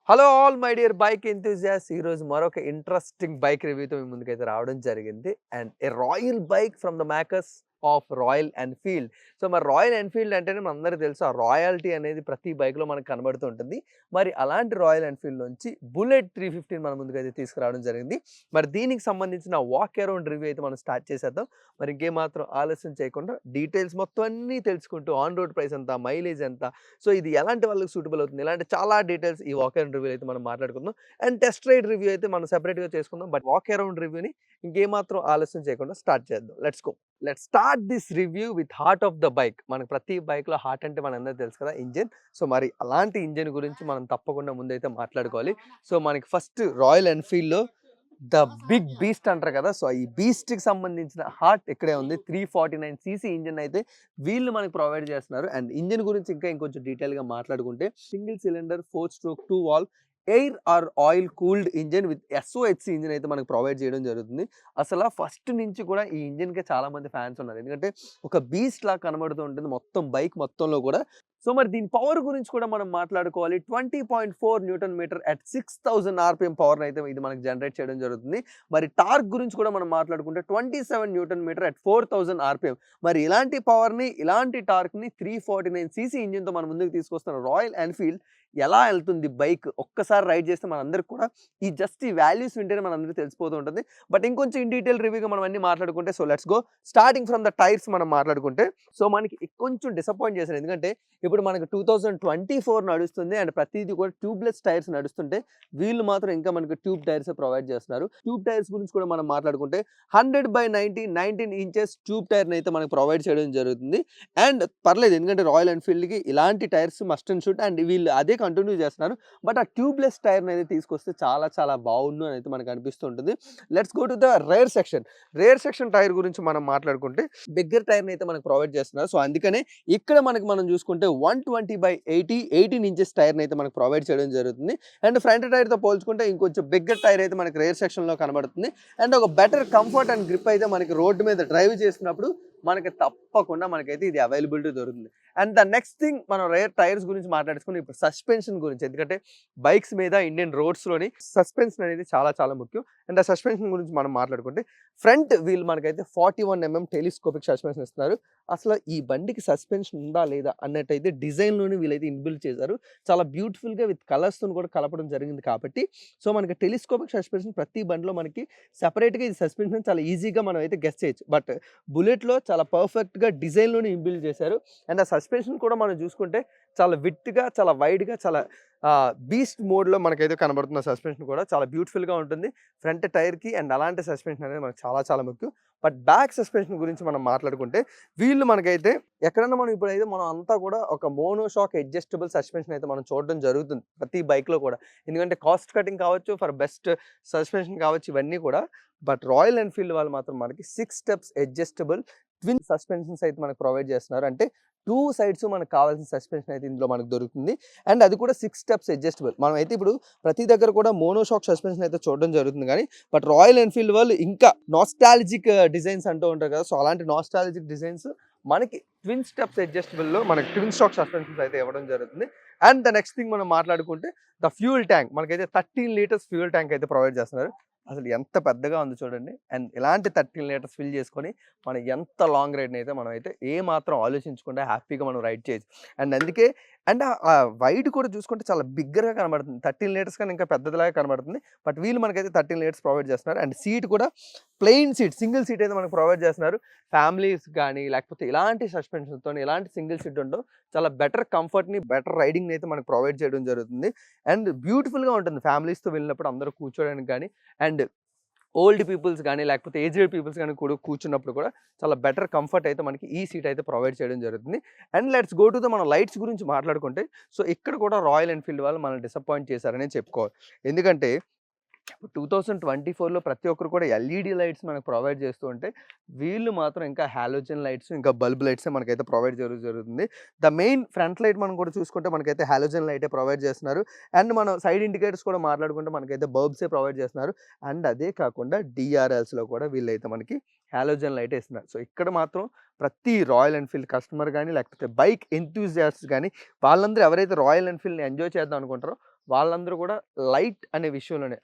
Hello all my dear bike enthusiast ఈరోజు మరొక interesting bike రివ్యూతో మీ ముందుకైతే రావడం జరిగింది and A royal bike from the makers of royal Enfield. So మరి royal Enfield అంటేనే మనందరికీ తెలుసు ఆ రాయల్టీ అనేది ప్రతి బైక్లో మనకు కనబడుతూ ఉంటుంది. మరి అలాంటి రాయల్ ఎన్ఫీల్డ్ నుంచి బుల్లెట్ 315 మన ముందుకైతే తీసుకురావడం జరిగింది. మరి దీనికి సంబంధించిన వాక్ అరౌండ్ రివ్యూ అయితే మనం స్టార్ట్ చేసేద్దాం. మరి ఇంకేమాత్రం ఆలస్యం చేయకుండా డీటెయిల్స్ మొత్తం అన్నీ తెలుసుకుంటూ ఆన్ రోడ్ ప్రైస్ ఎంత, మైలేజ్ ఎంత, సో ఇది ఎలాంటి వాళ్ళకి సూటబుల్ అవుతుంది, ఇలాంటి చాలా డీటెయిల్స్ ఈ వాక్ అరౌండ్ రివ్యూ అయితే మనం మాట్లాడుకుందాం. అండ్ టెస్ట్ రైడ్ రివ్యూ అయితే మనం సెపరేట్గా చేసుకుందాం. బట్ వాక్ అరౌండ్ రివ్యూని ఇంకేమాత్రం ఆలస్యం చేయకుండా స్టార్ట్ చేద్దాం. Let's start this review with heart of the bike. మనకు ప్రతి బైక్లో హార్ట్ అంటే మనందరికీ తెలుసు కదా, ఇంజిన్. సో మరి అలాంటి ఇంజిన్ గురించి మనం తప్పకుండా ముందైతే మాట్లాడుకోవాలి. సో మనకి ఫస్ట్ రాయల్ ఎన్ఫీల్డ్లో ద బిగ్ బీస్ట్ అంటారు కదా, సో ఈ బీస్ట్కి సంబంధించిన హార్ట్ ఇక్కడే ఉంది. 349 సీసీ ఇంజిన్ అయితే వీళ్ళు మనకి ప్రొవైడ్ చేస్తున్నారు. అండ్ ఇంజిన్ గురించి ఇంకా ఇంకొంచెం డీటెయిల్గా మాట్లాడుకుంటే single cylinder 4-stroke 2-valve air or oil cooled engine with SOHC engine అయితే మనకు ప్రొవైడ్ చేయడం జరుగుతుంది. అసలు ఫస్ట్ నుంచి కూడా ఈ ఇంజిన్కి చాలా మంది ఫ్యాన్స్ ఉన్నారు, ఎందుకంటే ఒక బీస్ట్ లా కనబడుతూ ఉంటుంది మొత్తం బైక్ మొత్తంలో కూడా. సో మరి దీని పవర్ గురించి కూడా మనం మాట్లాడుకోవాలి. 20.4 newton metre at 6000 RPM power అయితే ఇది మనకు జనరేట్ చేయడం జరుగుతుంది. మరి టార్క్ గురించి కూడా మనం మాట్లాడుకుంటే 27 న్యూటన్ మీటర్ అట్ 4000 ఆర్పిఎం. మరి ఇలాంటి పవర్ని, ఇలాంటి టార్క్ని 349 సీసీ ఇంజిన్తో మన ముందుకు తీసుకొస్తున్న రాయల్ ఎన్ఫీల్డ్ ఎలా వెళ్తుంది బైక్ ఒక్కసారి రైడ్ చేస్తే మనందరికి కూడా ఈ వాల్యూస్ వింటేనే మనందరికీ తెలిసిపోతూ ఉంటుంది. బట్ ఇంకొంచెం ఇన్ డీటెయిల్ రివ్యూగా మనం అన్ని మాట్లాడుకుంటే, so let's go. Starting from the tyres మనం మాట్లాడుకుంటే, సో మనకి కొంచెం డిసప్పాయింట్ చేశారు, ఎందుకంటే ఇప్పుడు మనకు 2024 నడుస్తుంది అండ్ ప్రతిదీ కూడా ట్యూబ్లెస్ టైర్స్ నడుస్తుంటే వీళ్ళు మాత్రం ఇంకా మనకు ట్యూబ్ టైర్స్ ప్రొవైడ్ చేస్తున్నారు. ట్యూబ్ టైర్స్ గురించి కూడా మనం మాట్లాడుకుంటే 100/90 19 ఇంచెస్ ట్యూబ్ టైర్ని అయితే మనకు ప్రొవైడ్ చేయడం జరుగుతుంది. అండ్ పర్లేదు, ఎందుకంటే రాయల్ ఎన్ఫీల్డ్కి ఇలాంటి tyres must and should, and వీళ్ళు అదే కంటిన్యూ చేస్తున్నారు. బట్ ఆ ట్యూబ్లెస్ టైర్ని అయితే తీసుకొస్తే చాలా చాలా బాగుండు అని అయితే మనకు అనిపిస్తుంటుంది. Let's go to the rear section tyre గురించి మనం మాట్లాడుకుంటే బిగ్గర్ టైర్ని అయితే మనకు ప్రొవైడ్ చేస్తున్నారు. సో అందుకనే ఇక్కడ మనం చూసుకుంటే 120/80 18 ఇంచెస్ టైర్ని అయితే మనకు ప్రొవైడ్ చేయడం జరుగుతుంది. అండ్ ఫ్రంట్ టైర్తో పోల్చుకుంటే ఇంకొంచెం బిగ్గర్ టైర్ అయితే మనకి రేర్ సెక్షన్లో కనబడుతుంది. అండ్ ఒక బెటర్ కంఫర్ట్ అండ్ గ్రిప్ అయితే మనకి రోడ్డు మీద డ్రైవ్ చేసినప్పుడు మనకి తప్పకుండా మనకైతే ఇది అవైలబిలిటీ దొరుకుతుంది. అండ్ ద నెక్స్ట్ థింగ్, మనం రేర్ టైర్స్ గురించి మాట్లాడుకుని ఇప్పుడు సస్పెన్షన్ గురించి, ఎందుకంటే బైక్స్ మీద ఇండియన్ రోడ్స్లోని సస్పెన్షన్ అనేది చాలా చాలా ముఖ్యం. అండ్ ఆ సస్పెన్షన్ గురించి మనం మాట్లాడుకుంటే ఫ్రంట్ వీల్ మనకైతే 41mm టెలిస్కోపిక్ సస్పెన్షన్ ఇస్తున్నారు. అసలు ఈ బండికి సస్పెన్షన్ ఉందా లేదా అన్నట్టయితే డిజైన్లోనే వీళ్ళైతే ఇన్బిల్డ్ చేశారు. చాలా బ్యూటిఫుల్గా విత్ కలర్స్తో కూడా కలపడం జరిగింది కాబట్టి, సో మనకి టెలిస్కోపిక్ సస్పెన్షన్ ప్రతి బండిలో మనకి సెపరేట్గా ఇది సస్పెన్షన్ చాలా ఈజీగా మనం అయితే గెస్ చేయొచ్చు. బట్ బుల్లెట్లో చాలా పర్ఫెక్ట్గా డిజైన్లోనే ఇన్బిల్డ్ చేశారు. అండ్ ఆ సస్పెన్షన్ కూడా మనం చూసుకుంటే చాలా విడ్త్గా, చాలా వైడ్గా, చాలా బీస్ట్ మోడ్లో మనకైతే కనబడుతున్న సస్పెన్షన్ కూడా చాలా బ్యూటిఫుల్గా ఉంటుంది ఫ్రంట్ టైర్కి. అండ్ అలాంటి సస్పెన్షన్ అనేది మనకు చాలా చాలా ముఖ్యం. బట్ బ్యాక్ సస్పెన్షన్ గురించి మనం మాట్లాడుకుంటే వీళ్ళు మనకైతే ఎక్కడన్నా మనం అంతా కూడా ఒక మోనోషాక్ అడ్జస్టబుల్ సస్పెన్షన్ అయితే మనం చూడడం జరుగుతుంది ప్రతి బైక్లో కూడా, ఎందుకంటే కాస్ట్ కటింగ్ కావచ్చు, ఫర్ బెస్ట్ సస్పెన్షన్ కావచ్చు, ఇవన్నీ కూడా. బట్ రాయల్ ఎన్ఫీల్డ్ వాళ్ళు మాత్రం మనకి 6 స్టెప్స్ అడ్జస్టబుల్ ట్విన్ సస్పెన్షన్స్ అయితే మనకు ప్రొవైడ్ చేస్తున్నారు. అంటే 2 సైడ్స్ మనకు కావాల్సిన సస్పెన్షన్ అయితే ఇందులో మనకు దొరుకుతుంది. అండ్ అది కూడా 6 స్టెప్స్ అడ్జస్టబుల్. మనం అయితే ఇప్పుడు ప్రతి దగ్గర కూడా మోనోషాక్ సస్పెన్షన్ అయితే చూడడం జరుగుతుంది, కానీ బట్ రాయల్ ఎన్ఫీల్డ్ వాళ్ళు ఇంకా నాస్టాలజిక్ డిజైన్స్ అంటూ ఉంటారు కదా, సో అలాంటి నాస్టాలజిక్ డిజైన్స్ మనకి ట్విన్ స్టెప్స్ అడ్జస్టబుల్లో మనకి ట్విన్ స్టాక్ సస్పెన్షన్స్ అయితే ఇవ్వడం జరుగుతుంది. అండ్ ద నెక్స్ట్ థింగ్ మనం మాట్లాడుకుంటే ద ఫ్యూయల్ ట్యాంక్ మనకైతే 13 లీటర్స్ ఫ్యూయల్ ట్యాంక్ అయితే ప్రొవైడ్ చేస్తున్నారు. అసలు ఎంత పెద్దగా ఉంది చూడండి. అండ్ ఇలాంటి 13 లీటర్స్ ఫిల్ చేసుకొని మనం ఎంత లాంగ్ రైడ్ని అయితే మనం అయితే ఏమాత్రం ఆలోచించకుండా హ్యాపీగా మనం రైడ్ చేయొచ్చు. అండ్ అందుకే అండ్ ఆ వైడ్ కూడా చూసుకుంటే చాలా బిగ్గర్గా కనబడుతుంది. 13 లీటర్స్ కానీ ఇంకా పెద్దదిలాగా కనబడుతుంది. బట్ వీళ్ళు మనకైతే 13 లీటర్స్ ప్రొవైడ్ చేస్తున్నారు. అండ్ సీట్ కూడా ప్లెయిన్ సీట్, సింగిల్ సీట్ అయితే మనకు ప్రొవైడ్ చేస్తున్నారు. ఫ్యామిలీస్ కానీ లేకపోతే ఇలాంటి సస్పెన్షన్తో ఇలాంటి సింగిల్ సీట్ ఉండవు, చాలా బెటర్ కంఫర్ట్ని, బెటర్ రైడింగ్ని అయితే మనకు ప్రొవైడ్ చేయడం జరుగుతుంది. అండ్ బ్యూటిఫుల్గా ఉంటుంది ఫ్యామిలీస్తో వెళ్ళినప్పుడు అందరూ కూర్చోడానికి కానీ, అండ్ ఓల్డ్ పీపుల్స్ కానీ లేకపోతే ఏజ్డ్ పీపుల్స్ కానీ కూడా కూర్చున్నప్పుడు కూడా చాలా బెటర్ కంఫర్ట్ అయితే మనకి ఈ సీట్ అయితే ప్రొవైడ్ చేయడం జరుగుతుంది. And let's go to the మన లైట్స్ గురించి మాట్లాడుకుంటే, సో ఇక్కడ కూడా రాయల్ ఎన్ఫీల్డ్ వాళ్ళు మనల్ని డిసప్పాయింట్ చేశారని చెప్పుకోవాలి. ఎందుకంటే 2024లో ప్రతి ఒక్కరు కూడా ఎల్ఈడి లైట్స్ మనకు ప్రొవైడ్ చేస్తూ ఉంటే వీళ్ళు మాత్రం ఇంకా హాలోజన్ లైట్స్, ఇంకా బల్బ్ లైట్సే మనకైతే ప్రొవైడ్ జరుగుతుంది. ద మెయిన్ ఫ్రంట్ లైట్ మనం కూడా చూసుకుంటే మనకైతే హాలోజన్ లైటే ప్రొవైడ్ చేస్తున్నారు. అండ్ మనం సైడ్ ఇండికేటర్స్ కూడా మాట్లాడుకుంటే మనకైతే బల్బ్సే ప్రొవైడ్ చేస్తున్నారు. అండ్ అదే కాకుండా డిఆర్ఎల్స్లో కూడా వీళ్ళైతే మనకి హాలోజన్ లైట్ ఇస్తున్నారు. సో ఇక్కడ మాత్రం ప్రతి రాయల్ ఎన్ఫీల్డ్ కస్టమర్ కానీ లేకపోతే బైక్ ఎంతూజియాస్ట్ కానీ వాళ్ళందరూ ఎవరైతే రాయల్ ఎన్ఫీల్డ్ని ఎంజాయ్ చేద్దాం అనుకుంటారో వాళ్ళందరూ కూడా లైట్ అనే విషయంలోనే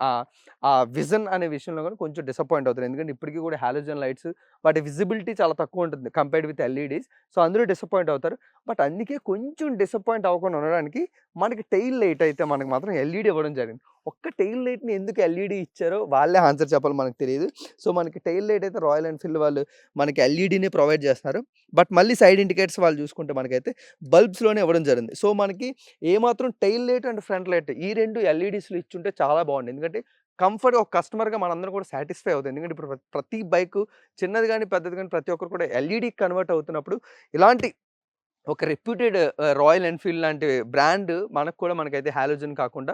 విజన్ అనే విషయంలో కూడా కొంచెం డిసప్పాయింట్ అవుతారు. ఎందుకంటే ఇప్పటికి కూడా హాలోజన్ లైట్స్ వాటి విజిబిలిటీ చాలా తక్కువ ఉంటుంది కంపేర్డ్ విత్ ఎల్ఈడీస్. సో అందరూ డిసప్పాయింట్ అవుతారు. బట్ అందుకే కొంచెం డిసప్పాయింట్ అవ్వకుండా ఉండడానికి మనకి టెయిల్ లైట్ అయితే మనకు మాత్రం ఎల్ఈడీ ఇవ్వడం జరిగింది. ఒక్క టెయిల్ లైట్‌ని ఎందుకు ఎల్ఈడీ ఇచ్చారో వాళ్ళే ఆన్సర్ చెప్పాలి, మనకు తెలీదు. సో మనకి టెయిల్ లైట్ అయితే రాయల్ ఎన్‌ఫీల్డ్ వాళ్ళు మనకి ఎల్ఈడీనే ప్రొవైడ్ చేస్తున్నారు. బట్ మళ్ళీ సైడ్ ఇండికేటర్స్ వాళ్ళు చూసుకుంటే మనకైతే బల్బ్స్‌లోనే ఇవ్వడం జరిగింది. సో మనకి ఏమాత్రం tail light and front light ఈ 2 ఎల్ఈడీస్‌లో ఇచ్చుంటే చాలా బాగుండు. ఎందుకంటే కంఫర్ట్‌గా ఒక కస్టమర్‌గా మనందరం కూడా సాటిస్ఫై అవుతాం. ఎందుకంటే ఇప్పుడు ప్రతి బైకు చిన్నది గాని, పెద్దది గాని ప్రతి ఒక్కరు కూడా ఎల్ఈడీకి కన్వర్ట్ అవుతున్నప్పుడు ఇలాంటి ఒక రెప్యూటెడ్ రాయల్ ఎన్‌ఫీల్డ్ లాంటి బ్రాండ్ మనకు కూడా మనకైతే హాలోజన్ కాకుండా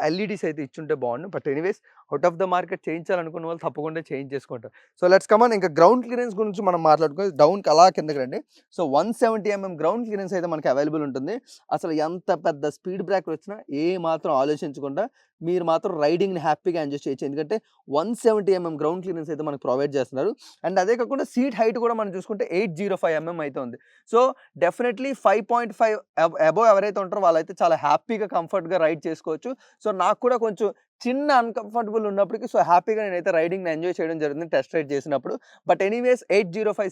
ఎల్ఈడీస్ అయితే ఇచ్చుంటే బాగుండు. But anyways out of the market చేయించాలనుకున్న వాళ్ళు తప్పకుండా చేంజ్ చేసుకుంటారు. సో లెట్స్ కమ్ ఆన్, ఇంకా గ్రౌండ్ క్లియరెన్స్ గురించి మనం మాట్లాడుకొని డౌన్‌కి అలా కిందకి రండి. సో 170 గ్రౌండ్ క్లియరెన్స్ అయితే మనకి అవైలబుల్ ఉంటుంది. అసలు ఎంత పెద్ద స్పీడ్ బ్రేకర్ వచ్చినా ఏ మాత్రం ఆలోచించకుండా మీరు మాత్రం రైడింగ్‌ని హ్యాపీగా ఎంజాయ్ చేయొచ్చు. ఎందుకంటే 170 గ్రౌండ్ క్లియరెన్స్ అయితే మనకు ప్రొవైడ్ చేస్తున్నారు. అండ్ అదే కాకుండా సీట్ హైట్ కూడా మనం చూసుకుంటే 805 అయితే ఉంది. సో డెఫినెట్లీ 5.5 అబోవ్ ఎవరైతే ఉంటారో వాళ్ళైతే చాలా హ్యాపీగా కంఫర్ట్‌గా రైడ్ చేసుకోవచ్చు. సో నాకు కూడా కొంచెం చిన్న అన్‌కంఫర్టబుల్ ఉన్నప్పటికీ సో హ్యాపీగా నేనైతే రైడింగ్‌ని ఎంజాయ్ చేయడం జరిగింది టెస్ట్ రైడ్ చేసినప్పుడు. బట్ ఎనీవేస్ 805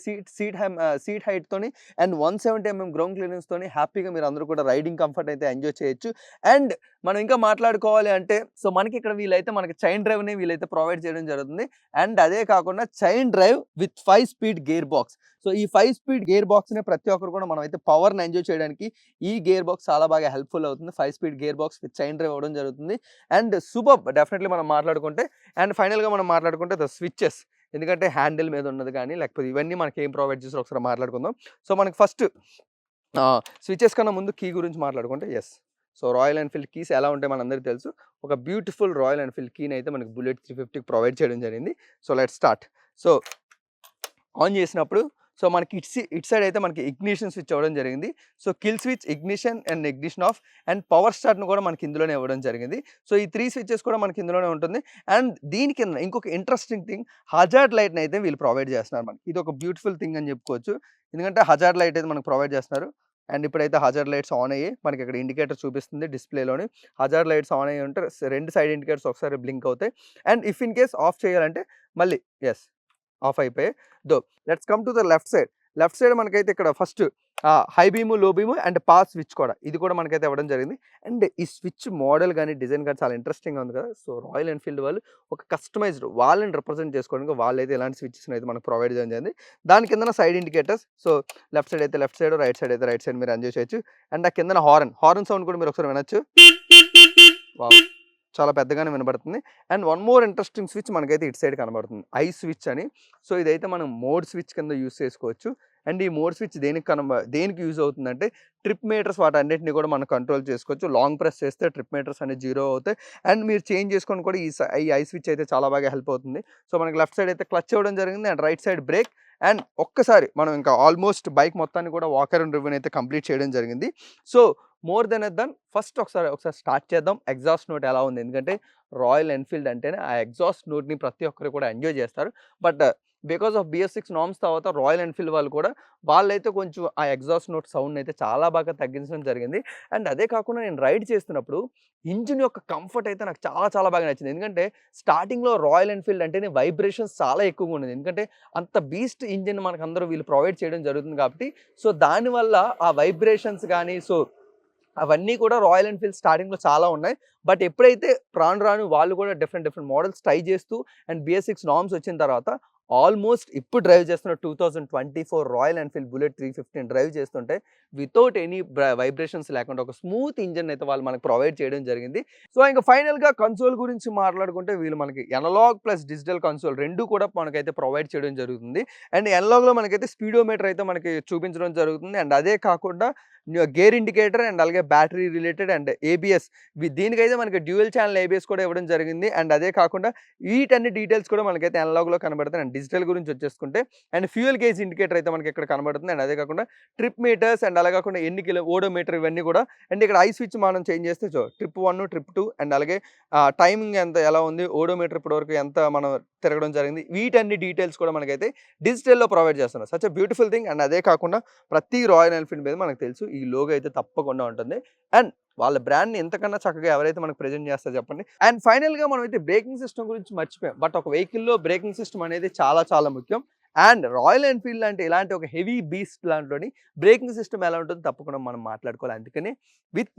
సీట్ హైట్‌తోని అండ్ 170 గ్రౌండ్ క్లియరెన్స్‌తోని హ్యాపీగా మీరందరూ కూడా రైడింగ్ కంఫర్ట్ అయితే ఎంజాయ్ చేయొచ్చు. అండ్ మనం ఇంకా మాట్లాడుకోవాలి అంటే సో మనకి ఇక్కడ వీళ్ళైతే మనకి చైన్ డ్రైవ్‌ని వీళ్ళైతే ప్రొవైడ్ చేయడం జరుగుతుంది. అండ్ అదే కాకుండా chain drive with 5 speed gear box. So ఈ 5 స్పీడ్ గేర్ బాక్స్‌ని ప్రతి ఒక్కరు కూడా మనమైతే పవర్‌ని ఎంజాయ్ చేయడానికి ఈ గేర్ బాక్స్ చాలా బాగా హెల్ప్‌ఫుల్ అవుతుంది. 5 speed gear box with chain drive ఇవ్వడం జరుగుతుంది. అండ్ సూపర్బ్ డెఫినెట్లీ మనం మాట్లాడుకుంటే. అండ్ ఫైనల్‌గా మనం మాట్లాడుకుంటే ద స్విచెస్, ఎందుకంటే హ్యాండిల్ మీద ఉన్నది కానీ లేకపోతే ఇవన్నీ మనకి ఏం ప్రొవైడ్ చేస్తారో ఒకసారి మాట్లాడుకుందాం. సో మనకి ఫస్ట్ స్విచెస్ కన్నా ముందు కీ గురించి మాట్లాడుకుంటే సో రాయల్ ఎన్‌ఫీల్డ్ కీస్ ఎలా ఉంటాయో మనందరికీ తెలుసు. ఒక బ్యూటిఫుల్ రాయల్ ఎన్‌ఫీల్డ్ కీని అయితే మనకి బుల్లెట్ 350కి ప్రొవైడ్ చేయడం జరిగింది. So let's start. So on చేసినప్పుడు సో మనకి ఇటు సైడ్ అయితే మనకి ఇగ్నిషన్ స్విచ్ ఇవ్వడం జరిగింది. So kill switch, ignition and ignition off and power స్టార్ట్‌ను కూడా మనకి ఇందులోనే ఇవ్వడం జరిగింది. సో ఈ 3 స్విచెస్ కూడా మనకి ఇందులోనే ఉంటుంది. అండ్ దీని కింద ఇంకొక ఇంట్రెస్టింగ్ థింగ్, హజార్డ్ లైట్‌ని అయితే వీళ్ళు ప్రొవైడ్ చేస్తున్నారు మనకి. ఇది ఒక బ్యూటిఫుల్ థింగ్ అని చెప్పుకోవచ్చు. ఎందుకంటే హజార్డ్ లైట్ అయితే మనకు ప్రొవైడ్ చేస్తున్నారు. అండ్ ఇప్పుడైతే హజార్డ్ లైట్స్ ఆన్ అయ్యాయి. మనకి ఇక్కడ ఇండికేటర్ చూపిస్తుంది డిస్‌ప్లేలోని. హజార్డ్ లైట్స్ ఆన్ అయ్యి ఉంటే 2 సైడ్ ఇండికేటర్స్ ఒకసారి బ్లింక్ అవుతాయి. And if in case of చేయాలంటే మళ్ళీ ఆఫ్ అయిపోయాయి. Let's come to the left side. Left side మనకైతే ఇక్కడ ఫస్ట్ హై బీమ్, లో బీమ్ అండ్ పాస్ స్విచ్ కూడా ఇది కూడా మనకైతే ఇవ్వడం జరిగింది. అండ్ ఈ స్విచ్ మోడల్ కానీ డిజైన్ కానీ చాలా ఇంట్రెస్టింగ్‌గా ఉంది కదా. సో రాయల్ ఎన్‌ఫీల్డ్ వాళ్ళు ఒక కస్టమైజ్డ్ వాళ్ళని రిప్రజెంట్ చేసుకోవడానికి వాళ్ళైతే ఇలాంటి స్విచెస్‌ని అయితే మనకు ప్రొవైడ్ చేయడం జరిగింది. దాని కిందన side indicators. So left side అయితే లెఫ్ట్ సైడ్, రైట్ సైడ్ అయితే రైట్ సైడ్ మీరు ఎంజాయ్ చేయొచ్చు. అండ్ ఆ కిందన హార్న్ సౌండ్ కూడా మీరు ఒకసారి వినొచ్చు. వావ్! చాలా పెద్దగానే వినబడుతుంది. And one more interesting switch మనకైతే ఇటు సైడ్ కనబడుతుంది. ఐ స్విచ్ అని. సో ఇదైతే మనం మోడ్ స్విచ్ కింద యూజ్ చేసుకోవచ్చు. అండ్ ఈ మోడ్ స్విచ్ దేనికి యూజ్ అవుతుందంటే ట్రిప్ మీటర్స్ వాటన్నిటిని కూడా మనం కంట్రోల్ చేసుకోవచ్చు. లాంగ్ ప్రెస్ చేస్తే ట్రిప్ మీటర్స్ అనేవి 0 అవుతాయి. అండ్ మీరు చేంజ్ చేసుకొని కూడా ఈ ఐ స్విచ్ అయితే చాలా బాగా హెల్ప్ అవుతుంది. సో మనకి లెఫ్ట్ సైడ్ అయితే క్లచ్ ఇవ్వడం జరిగింది. And right side break. And ఒక్కసారి మనం ఇంకా ఆల్మోస్ట్ బైక్ మొత్తాన్ని కూడా వాకర్ అండ్ రివ్యూని అయితే కంప్లీట్ చేయడం జరిగింది. సో మోర్ దెన్ ఫస్ట్ ఒకసారి స్టార్ట్ చేద్దాం. ఎగ్జాస్ట్ నోట్ ఎలా ఉంది? ఎందుకంటే రాయల్ ఎన్‌ఫీల్డ్ అంటేనే ఆ ఎగ్జాస్ట్ నోట్‌ని ప్రతి ఒక్కరు కూడా ఎంజాయ్ చేస్తారు. But because of BS6 norms తర్వాత రాయల్ ఎన్‌ఫీల్డ్ వాళ్ళు కూడా వాళ్ళైతే కొంచెం ఆ ఎగ్జాస్ట్ నోట్ సౌండ్‌ని అయితే చాలా బాగా తగ్గించడం జరిగింది. అండ్ అదే కాకుండా నేను రైడ్ చేస్తున్నప్పుడు ఇంజిన్ యొక్క కంఫర్ట్ అయితే నాకు చాలా చాలా బాగా నచ్చింది. ఎందుకంటే స్టార్టింగ్‌లో రాయల్ ఎన్‌ఫీల్డ్ అంటేనే వైబ్రేషన్స్ చాలా ఎక్కువగా ఉండేది. ఎందుకంటే అంత బీస్ట్ ఇంజిన్ మనకందరూ వీళ్ళు ప్రొవైడ్ చేయడం జరుగుతుంది కాబట్టి సో దానివల్ల ఆ వైబ్రేషన్స్ గానీ సో అవన్నీ కూడా రాయల్ ఎన్‌ఫీల్డ్ స్టార్టింగ్‌లో చాలా ఉన్నాయి. బట్ ఎప్పుడైతే రాను వాళ్ళు కూడా డిఫరెంట్ మోడల్స్ ట్రై చేస్తూ అండ్ BS6 నార్మ్స్ వచ్చిన తర్వాత ఆల్మోస్ట్ ఇప్పుడు డ్రైవ్ చేస్తున్న 2024 రాయల్ ఎన్‌ఫీల్డ్ బుల్లెట్ 350 డ్రైవ్ చేస్తుంటే వితౌట్ ఎనీ వైబ్రేషన్స్ లేకుండా ఒక స్మూత్ ఇంజిన్ అయితే వాళ్ళు మనకు ప్రొవైడ్ చేయడం జరిగింది. సో ఇంకా ఫైనల్‌గా కన్సోల్ గురించి మాట్లాడుకుంటే వీళ్ళు మనకి అనలాగ్ ప్లస్ డిజిటల్ కన్సోల్ 2 కూడా మనకైతే ప్రొవైడ్ చేయడం జరుగుతుంది. అండ్ అనలాగ్‌లో మనకైతే స్పీడోమీటర్ అయితే మనకి చూపించడం జరుగుతుంది. అండ్ అదే కాకుండా గేర్ ఇండికేటర్ అండ్ అలాగే బ్యాటరీ రిలేటెడ్ అండ్ ABS దీనికైతే మనకి డ్యూయల్ ఛానల్ ABS కూడా ఇవ్వడం జరిగింది. అండ్ అదే కాకుండా వీటన్ని డీటెయిల్స్ కూడా మనకైతే అనలాగ్‌లో కనబడతాయి. అండ్ డిజిటల్ గురించి వచ్చేసుకుంటే అండ్ ఫ్యూయల్ గేజ్ ఇండికేటర్ అయితే మనకి ఇక్కడ కనబడుతుంది. అండ్ అదే కాకుండా ట్రిప్ మీటర్స్ అండ్ అలా కాకుండా ఎన్ని ఓడోమీటర్ ఇవన్నీ కూడా. అండ్ ఇక్కడ ఐ స్విచ్ మనం చేంజ్ చేస్తే ట్రిప్ 1, ట్రిప్ 2 అండ్ అలాగే టైమింగ్ ఎలా ఉంది, ఓడోమీటర్ ఇప్పటివరకు ఎంత మనం తిరగడం జరిగింది, వీటన్ని డీటెయిల్స్ కూడా మనకైతే డిజిటల్‌లో ప్రొవైడ్ చేస్తున్నారు. Such a beautiful thing. And అదే కాకుండా ప్రతి రాయల్ ఎన్‌ఫీల్డ్ మీద మనకు తెలుసు ఈ లోగో అయితే తప్పకుండా ఉంటుంది. అండ్ వాళ్ళ బ్రాండ్‌ని ఎంతకన్నా చక్కగా ఎవరైతే మనకు ప్రెజెంట్ చేస్తారో చెప్పండి. అండ్ ఫైనల్‌గా మనమైతే బ్రేకింగ్ సిస్టమ్ గురించి మర్చిపోయాం. బట్ ఒక వెహికల్‌లో బ్రేకింగ్ సిస్టమ్ అనేది చాలా చాలా ముఖ్యం. అండ్ రాయల్ ఎన్‌ఫీల్డ్ అంటే ఇలాంటి ఒక హెవీ బీస్ట్ లాంటిలోని బ్రేకింగ్ సిస్టమ్ ఎలా ఉంటుందో తప్పకుండా మనం మాట్లాడుకోవాలి. అందుకనే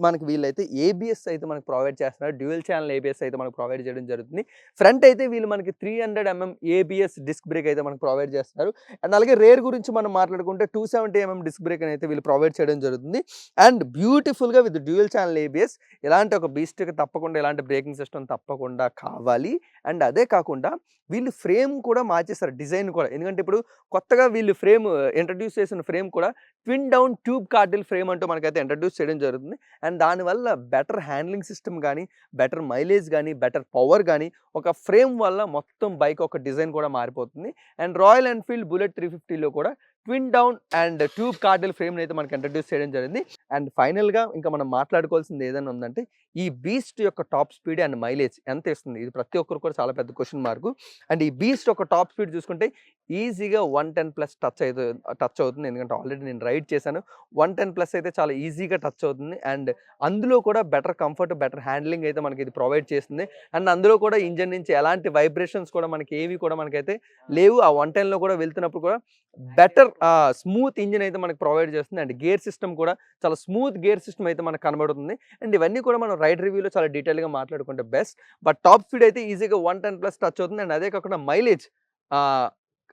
మనకి వీళ్ళైతే ఏబీఎస్ అయితే మనకు ప్రొవైడ్ చేస్తున్నారు. డ్యూయల్ ఛానల్ ఏబీఎస్ అయితే మనకు ప్రొవైడ్ చేయడం జరుగుతుంది. ఫ్రంట్ అయితే వీళ్ళు మనకి 300 ఏబీఎస్ డిస్క్ బ్రేక్ అయితే మనకు ప్రొవైడ్ చేస్తున్నారు. అండ్ అలాగే రేర్ గురించి మనం మాట్లాడుకుంటే 270 డిస్క్ బ్రేక్ అయితే వీళ్ళు ప్రొవైడ్ చేయడం జరుగుతుంది. అండ్ బ్యూటిఫుల్‌గా విత్ డ్యూయల్ ఛానల్ ఏబీఎస్ ఇలాంటి ఒక బీస్ట్‌కి తప్పకుండా ఇలాంటి బ్రేకింగ్ సిస్టమ్ తప్పకుండా కావాలి. అండ్ అదే కాకుండా వీళ్ళు ఫ్రేమ్ కూడా మార్చేస్తారు, డిజైన్ కూడా. ఎందుకంటే ఇప్పుడు కొత్తగా వీళ్ళు ఫ్రేమ్ ఇంట్రడ్యూస్ చేసిన ఫ్రేమ్ కూడా ట్విన్ డౌన్ ట్యూబ్ కార్డిల్ ఫ్రేమ్ అంటూ మనకైతే ఇంట్రడ్యూస్ చేయడం జరుగుతుంది. అండ్ దానివల్ల బెటర్ హ్యాండ్లింగ్ సిస్టమ్ కానీ, బెటర్ మైలేజ్ కానీ, బెటర్ పవర్ కానీ ఒక ఫ్రేమ్ వల్ల మొత్తం బైక్ ఒక డిజైన్ కూడా మారిపోతుంది. అండ్ రాయల్ ఎన్ఫీల్డ్ బుల్లెట్ 350లో కూడా ట్విన్ డౌన్ అండ్ ట్యూబ్ కార్డిల్ ఫ్రేమ్ని అయితే మనకి ఇంట్రడ్యూస్ చేయడం జరిగింది. అండ్ ఫైనల్‌గా ఇంకా మనం మాట్లాడుకోవాల్సింది ఏదైనా ఉందంటే ఈ బీస్ట్ యొక్క టాప్ స్పీడ్ అండ్ మైలేజ్ ఎంత ఇస్తుంది? ఇది ప్రతి ఒక్కరికి కూడా చాలా పెద్ద క్వెషన్ మార్క్. అండ్ ఈ బీస్ట్ ఒక టాప్ స్పీడ్ చూసుకుంటే ఈజీగా 110+ టచ్ అవుతుంది. ఎందుకంటే ఆల్రెడీ నేను రైడ్ చేశాను. 110+ అయితే చాలా ఈజీగా టచ్ అవుతుంది. అండ్ అందులో కూడా బెటర్ కంఫర్ట్, బెటర్ హ్యాండ్లింగ్ అయితే మనకి ఇది ప్రొవైడ్ చేస్తుంది. అండ్ అందులో కూడా ఇంజిన్ నుంచి ఎలాంటి వైబ్రేషన్స్ కూడా మనకి ఏవి కూడా మనకైతే లేవు. ఆ 110లో కూడా వెళ్తున్నప్పుడు కూడా బెటర్ స్మూత్ ఇంజిన్ అయితే మనకు ప్రొవైడ్ చేస్తుంది. అండ్ గేర్ సిస్టమ్ కూడా చాలా స్మూత్ గేర్ సిస్టమ్ అయితే మనకు కనబడుతుంది. అండ్ ఇవన్నీ కూడా మనం రైడ్ రివ్యూలో చాలా డీటెయిల్‌గా మాట్లాడుకుంటే బెస్ట్. బట్ టాప్ స్పీడ్ అయితే ఈజీగా 110+ టచ్ అవుతుంది. అండ్ అదే కాకుండా మైలేజ్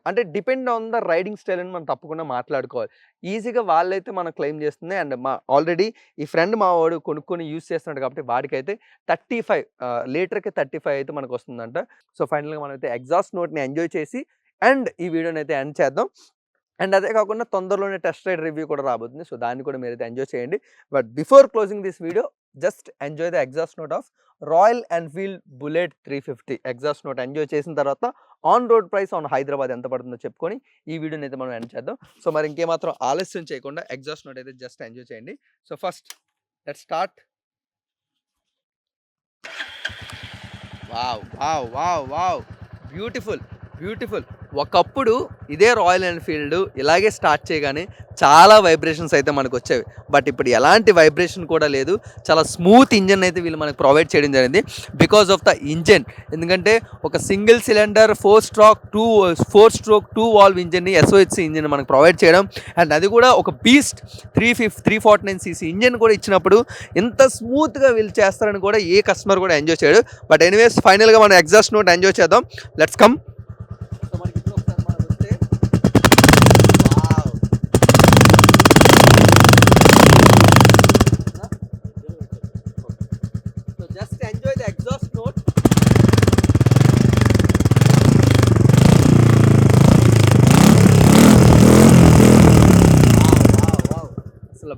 అంటే depend on the riding style అని మనం తప్పకుండా మాట్లాడుకోవాలి. ఈజీగా వాళ్ళైతే మనం క్లెయిమ్ చేస్తుంది. అండ్ ఆల్రెడీ ఈ ఫ్రెండ్ మా వాడు కొనుక్కొని యూజ్ చేస్తున్నాడు కాబట్టి వాడికైతే 35 లీటర్‌కి 35 అయితే మనకు వస్తుందంట. సో ఫైనల్‌గా మనమైతే ఎగ్జాస్ట్ నోట్‌ని ఎంజాయ్ చేసి అండ్ ఈ వీడియోని అయితే ఎండ్ చేద్దాం. అండ్ అదే కాకుండా తొందరలోనే టెస్ట్ రైడ్ రివ్యూ కూడా రాబోతుంది. సో దాన్ని కూడా మీరైతే ఎంజాయ్ చేయండి. But before closing this video just enjoy the exhaust note of royal Enfield bullet 350. Exhaust note enjoy చేసిన తర్వాత on road price on Hyderabad ఎంత పడుతుందో చెప్పుకొని ఈ వీడియోని అయితే మనం ఎండ్ చేద్దాం. సో మరి ఇంకేమాత్రం ఆలస్యం చేయకుండా ఎగ్జాస్ట్ నోట్ అయితే జస్ట్ ఎంజాయ్ చేయండి. So first let's start. Wow wow wow wow beautiful beautiful. ఒకప్పుడు ఇదే రాయల్ ఎన్ఫీల్డ్ ఇలాగే స్టార్ట్ చేయగానే చాలా వైబ్రేషన్స్ అయితే మనకు వచ్చేవి. బట్ ఇప్పుడు ఎలాంటి వైబ్రేషన్ కూడా లేదు. చాలా స్మూత్ ఇంజన్ అయితే వీళ్ళు మనకు ప్రొవైడ్ చేయడం జరిగింది బికాస్ ఆఫ్ ద ఇంజన్. ఎందుకంటే ఒక సింగిల్ సిలిండర్ 4 స్ట్రోక్ 2 వాల్వ్ ఇంజన్ని SOHC ఇంజన్ మనకు ప్రొవైడ్ చేయడం. అండ్ అది కూడా ఒక బీస్ట్ 349cc ఇంజన్ కూడా ఇచ్చినప్పుడు ఎంత స్మూత్గా వీళ్ళు చేస్తారని కూడా ఏ కస్టమర్ కూడా ఎంజాయ్ చేయడు. బట్ ఎనీవేస్ ఫైనల్గా మనం ఎగ్జాస్ట్ నోట్ ఎంజాయ్ చేద్దాం. Let's come.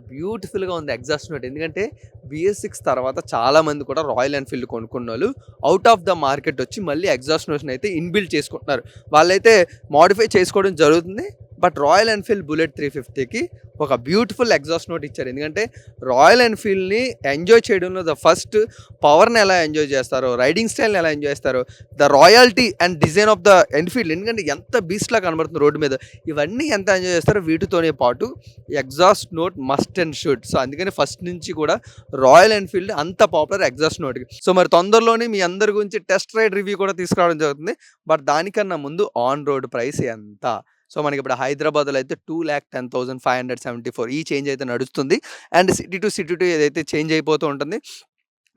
బ్యూటిఫుల్గా ఉంది ఎగ్జాస్ట్ నోట్. ఎందుకంటే BS6 తర్వాత చాలామంది కూడా రాయల్ ఎన్ఫీల్డ్ కొనుక్కున్న అవుట్ ఆఫ్ ద మార్కెట్ వచ్చి మళ్ళీ ఎగ్జాస్ట్ నోట్ని అయితే ఇన్బిల్డ్ చేసుకుంటున్నారు. వాళ్ళైతే మోడిఫై చేసుకోవడం జరుగుతుంది. బట్ రాయల్ ఎన్ఫీల్డ్ బుల్లెట్ 350కి ఒక బ్యూటిఫుల్ ఎగ్జాస్ట్ నోట్ ఇచ్చారు. ఎందుకంటే రాయల్ ఎన్ఫీల్డ్ని ఎంజాయ్ చేయడంలో ద ఫస్ట్ పవర్ని ఎలా ఎంజాయ్ చేస్తారో, రైడింగ్ స్టైల్ని ఎలా ఎంజాయ్ చేస్తారో, the royalty and design of the Enfield ఎందుకంటే ఎంత బీస్ట్లా కనబడుతుంది రోడ్డు మీద, ఇవన్నీ ఎంత ఎంజాయ్ చేస్తారో వీటితోనే పాటు exhaust note must and should. So అందుకని ఫస్ట్ నుంచి కూడా రాయల్ ఎన్ఫీల్డ్ అంత పాపులర్ ఎగ్జాస్ట్ నోట్కి. సో మరి తొందరలోనే మీ అందరి గురించి టెస్ట్ రైడ్ రివ్యూ కూడా తీసుకురావడం జరుగుతుంది. బట్ దానికన్నా ముందు ఆన్ రోడ్ ప్రైస్ ఎంత? సో మనకి ఇప్పుడు హైదరాబాద్లో అయితే 2,10,574 ఈ చేంజ్ అయితే నడుస్తుంది. అండ్ సిటీ టు ఏదైతే చేంజ్ అయిపోతూ ఉంటుంది.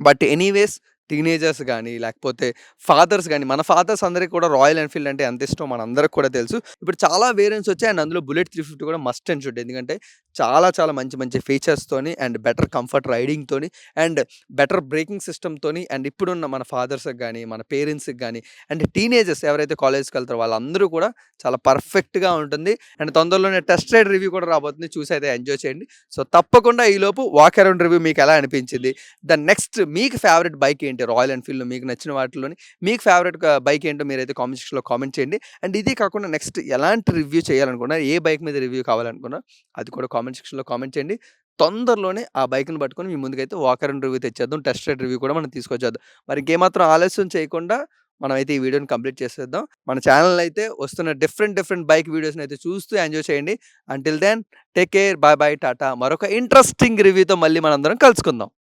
బట్ ఎనీవేస్ టీనేజర్స్ కానీ లేకపోతే ఫాదర్స్ కానీ, మన ఫాదర్స్ అందరికీ కూడా రాయల్ ఎన్ఫీల్డ్ అంటే ఎంత ఇష్టం మనందరికి కూడా తెలుసు. ఇప్పుడు చాలా వేరియంట్స్ వచ్చాయి. అండ్ అందులో బుల్లెట్ 350 కూడా మస్ట్ అండ్ షుడ్. ఎందుకంటే చాలా చాలా మంచి ఫీచర్స్తోని అండ్ బెటర్ కంఫర్ట్ రైడింగ్తోని అండ్ బెటర్ బ్రేకింగ్ సిస్టమ్తోని అండ్ ఇప్పుడున్న మన ఫాదర్స్కి కానీ, మన పేరెంట్స్కి కానీ అండ్ టీనేజర్స్ ఎవరైతే కాలేజ్కి వెళ్తారో వాళ్ళందరూ కూడా చాలా పర్ఫెక్ట్గా ఉంటుంది. అండ్ తొందరలోనే టెస్ట్ రైడ్ రివ్యూ కూడా రాబోతుంది. చూసి అయితే ఎంజాయ్ చేయండి. సో తప్పకుండా ఈలోపు వాక్ అరౌండ్ రివ్యూ మీకు ఎలా అనిపించింది, ద నెక్స్ట్ మీకు ఫేవరెట్ బైక్ ఏంటి, రాయల్ ఎన్ఫీల్డ్లో మీకు నచ్చిన వాటిలోని మీకు ఫేవరెట్ బైక్ ఏంటో మీరైతే కామెంట్ సెక్షన్లో కామెంట్ చేయండి. అండ్ ఇది కాకుండా నెక్స్ట్ ఎలాంటి రివ్యూ చేయాలనుకున్నా, ఏ బైక్ మీద రివ్యూ కావాలనుకున్నా అది కూడా కామెంట్ సెక్షన్లో కామెంట్ చేయండి. తొందరలోనే ఆ బైక్ని పట్టుకొని మీ ముందుకైతే వాక్ అరౌండ్ రివ్యూ తెచ్చేద్దాం. టెస్ట్ రైడ్ రివ్యూ కూడా మనం తీసుకొచ్చేద్దాం. మరి ఇంకేమాత్రం ఆలస్యం చేయకుండా మనమైతే ఈ వీడియోని కంప్లీట్ చేసేద్దాం. మన ఛానల్ అయితే వస్తున్న డిఫరెంట్ బైక్ వీడియోస్‌ని అయితే చూస్తూ ఎంజాయ్ చేయండి. Until then take care. Bye bye. Tata. మరొక ఇంట్రెస్టింగ్ రివ్యూతో మళ్ళీ మనందరం కలుసుకుందాం.